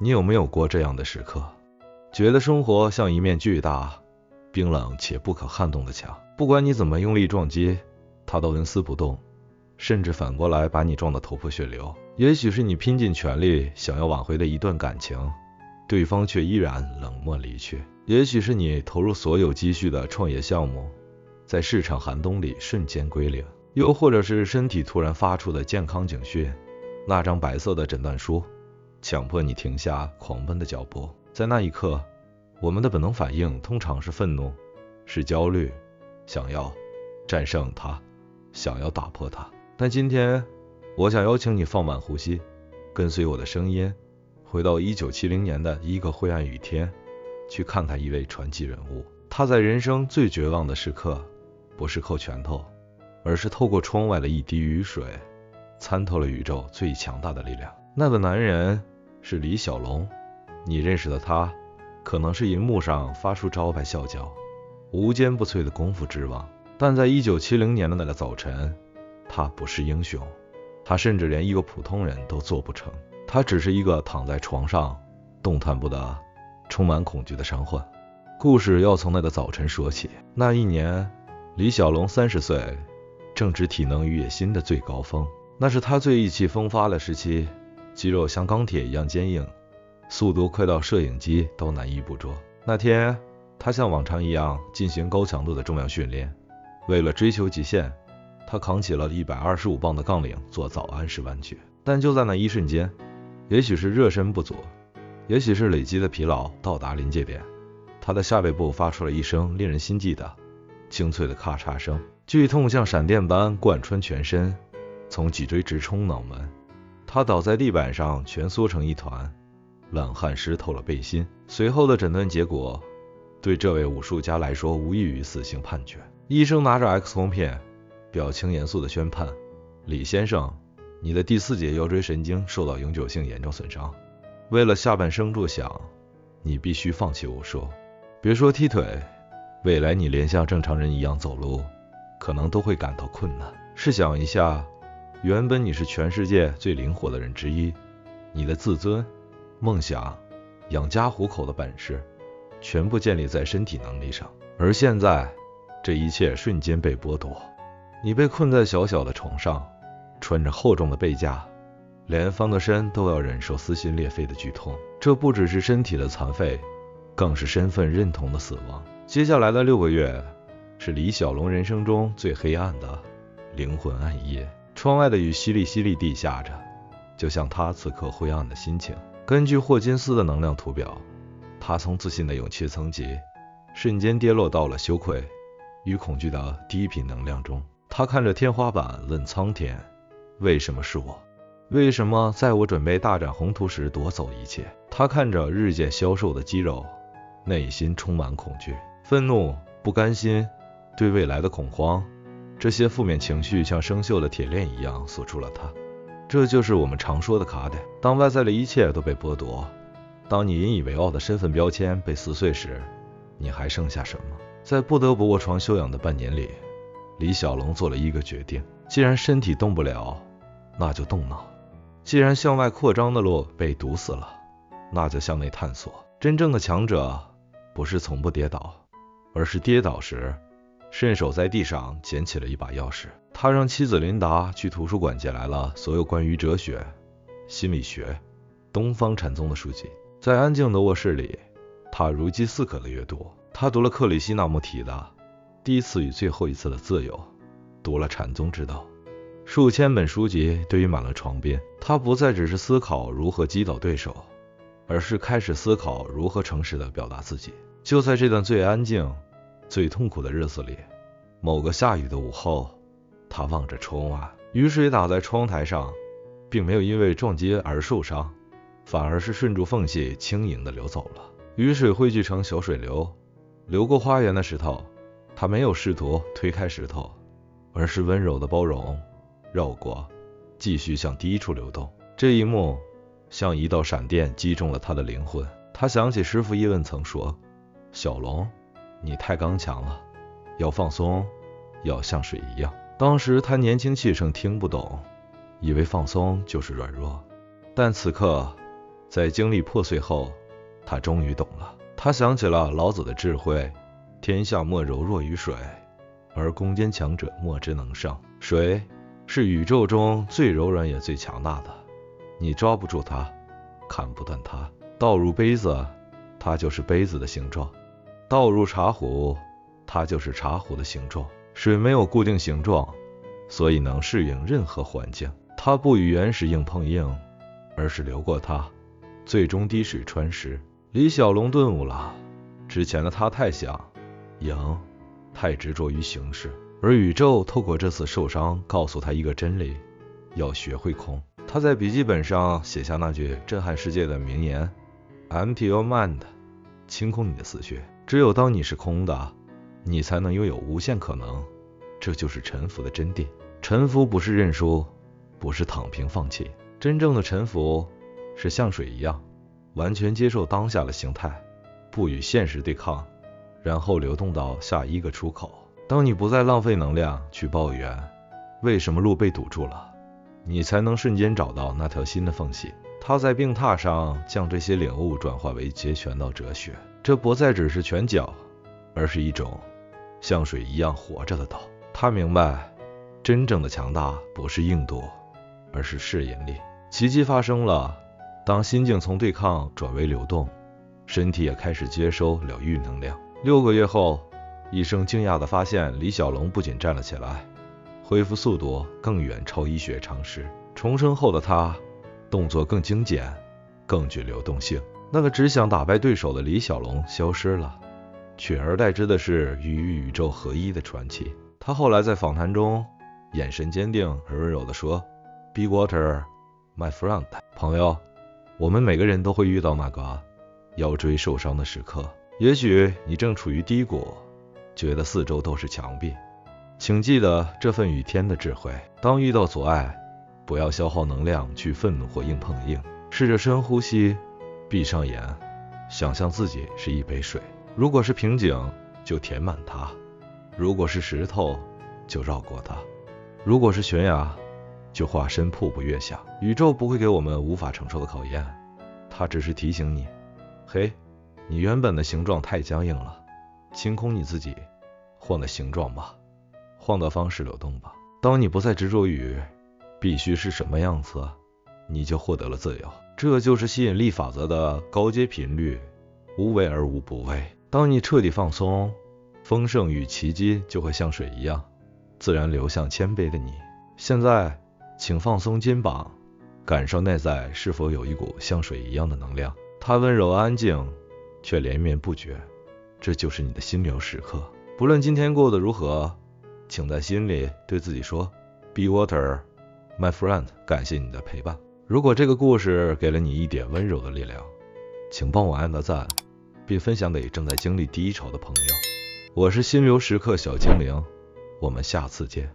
你有没有过这样的时刻，觉得生活像一面巨大、冰冷且不可撼动的墙，不管你怎么用力撞击，它都纹丝不动，甚至反过来把你撞得头破血流。也许是你拼尽全力想要挽回的一段感情，对方却依然冷漠离去；也许是你投入所有积蓄的创业项目，在市场寒冬里瞬间归零；又或者是身体突然发出的健康警讯，那张白色的诊断书强迫你停下狂奔的脚步。在那一刻，我们的本能反应通常是愤怒，是焦虑，想要战胜它，想要打破它。但今天，我想邀请你放慢呼吸，跟随我的声音，回到1970年的一个灰暗雨天，去看看一位传奇人物。他在人生最绝望的时刻，不是扣拳头，而是透过窗外的一滴雨水，参透了宇宙最强大的力量。那个男人是李小龙，你认识的他，可能是荧幕上发出招牌笑叫、无坚不摧的功夫之王。但在1970年的那个早晨，他不是英雄，他甚至连一个普通人都做不成。他只是一个躺在床上动弹不得、充满恐惧的伤患。故事要从那个早晨说起。那一年，李小龙30岁，正值体能与野心的最高峰。那是他最意气风发的时期，肌肉像钢铁一样坚硬，速度快到摄影机都难以捕捉。那天，他像往常一样进行高强度的重量训练。为了追求极限，他扛起了125磅的杠铃做早安式弯举。但就在那一瞬间，也许是热身不足，也许是累积的疲劳到达临界点，他的下背部发出了一声令人心悸的清脆的咔嚓声，剧痛像闪电般贯穿全身，从脊椎直冲脑门。他倒在地板上蜷缩成一团，冷汗湿透了背心。随后的诊断结果对这位武术家来说无异于死刑判决。医生拿着 X 光片，表情严肃地宣判：李先生，你的第4节腰椎神经受到永久性严重损伤。为了下半生着想，你必须放弃武术，别说踢腿，未来你连像正常人一样走路，可能都会感到困难。试想一下，原本你是全世界最灵活的人之一，你的自尊、梦想、养家糊口的本事，全部建立在身体能力上。而现在，这一切瞬间被剥夺，你被困在小小的床上，穿着厚重的被架，连翻个身都要忍受撕心裂肺的剧痛。这不只是身体的残废，更是身份认同的死亡。接下来的6个月，是李小龙人生中最黑暗的灵魂暗夜。窗外的雨淅沥淅沥地下着，就像他此刻灰暗的心情。根据霍金斯的能量图表，他从自信的勇气层级瞬间跌落到了羞愧与恐惧的低频能量中。他看着天花板问苍天，为什么是我？为什么在我准备大展宏图时夺走一切？他看着日渐消瘦的肌肉，内心充满恐惧、愤怒、不甘心，对未来的恐慌。这些负面情绪像生锈的铁链一样锁住了他。这就是我们常说的卡点。当外在的一切都被剥夺，当你引以为傲的身份标签被撕碎时，你还剩下什么？在不得不卧床休养的半年里，李小龙做了一个决定：既然身体动不了，那就动脑；既然向外扩张的路被堵死了，那就向内探索。真正的强者不是从不跌倒，而是跌倒时顺手在地上捡起了一把钥匙。他让妻子琳达去图书馆借来了所有关于哲学、心理学、东方禅宗的书籍。在安静的卧室里，他如饥似渴地阅读。他读了克里希那穆提的《第一次与最后一次的自由》，读了禅宗之道，数千本书籍堆满了床边。他不再只是思考如何击倒对手，而是开始思考如何诚实地表达自己。就在这段最安静、最痛苦的日子里，某个下雨的午后，他望着窗外，雨水打在窗台上，并没有因为撞击而受伤，反而是顺住缝隙轻盈地流走了。雨水汇聚成小水流，流过花园的石头。他没有试图推开石头，而是温柔的包容，绕过，继续向第一处流动。这一幕像一道闪电击中了他的灵魂。他想起师父叶问曾说：小龙，你太刚强了，要放松，要像水一样。当时他年轻气盛，听不懂，以为放松就是软弱。但此刻在经历破碎后，他终于懂了。他想起了老子的智慧：天下莫柔弱于水，而攻坚强者莫之能胜。水是宇宙中最柔软也最强大的，你抓不住它，砍不断它。倒入杯子，它就是杯子的形状；倒入茶壶，它就是茶壶的形状。水没有固定形状，所以能适应任何环境。它不与原石硬碰硬，而是流过它，最终滴水穿石。李小龙顿悟了，之前的他太想赢，太执着于形式，而宇宙透过这次受伤告诉他一个真理：要学会空。他在笔记本上写下那句震撼世界的名言：Empty your mind， 清空你的思绪。只有当你是空的，你才能拥有无限可能。这就是臣服的真谛。臣服不是认输，不是躺平放弃，真正的臣服是像水一样，完全接受当下的形态，不与现实对抗，然后流动到下一个出口。当你不再浪费能量去抱怨为什么路被堵住了，你才能瞬间找到那条新的缝隙。他在病榻上将这些领悟转化为截拳道哲学，这不再只是拳脚，而是一种像水一样活着的道。他明白，真正的强大不是硬度，而是适应力。奇迹发生了，当心境从对抗转为流动，身体也开始接收疗愈能量。6个月后，医生惊讶地发现，李小龙不仅站了起来，恢复速度更远超医学常识。重生后的他，动作更精简，更具流动性。那个只想打败对手的李小龙消失了，取而代之的是与宇宙合一的传奇。他后来在访谈中，眼神坚定而温柔地说 ：“Be water, my friend。”朋友，我们每个人都会遇到那个腰椎受伤的时刻。也许你正处于低谷，觉得四周都是墙壁。请记得这份与天的智慧。当遇到阻碍，不要消耗能量去愤怒或硬碰硬，试着深呼吸，闭上眼，想象自己是一杯水。如果是瓶颈，就填满它；如果是石头，就绕过它；如果是悬崖，就化身瀑布跃下。宇宙不会给我们无法承受的考验，它只是提醒你：嘿，你原本的形状太僵硬了，清空你自己，换个形状吧，换个方式流动吧。当你不再执着于必须是什么样子，你就获得了自由。这就是吸引力法则的高阶频率，无为而无不为。当你彻底放松，丰盛与奇迹就会像水一样，自然流向谦卑的你。现在，请放松肩膀，感受内在是否有一股像水一样的能量。它温柔安静，却连绵不绝。这就是你的心流时刻。不论今天过得如何，请在心里对自己说 Be water, my friend。 感谢你的陪伴。如果这个故事给了你一点温柔的力量，请帮我按个赞，并分享给正在经历低潮的朋友。我是心流时刻小精灵，我们下次见。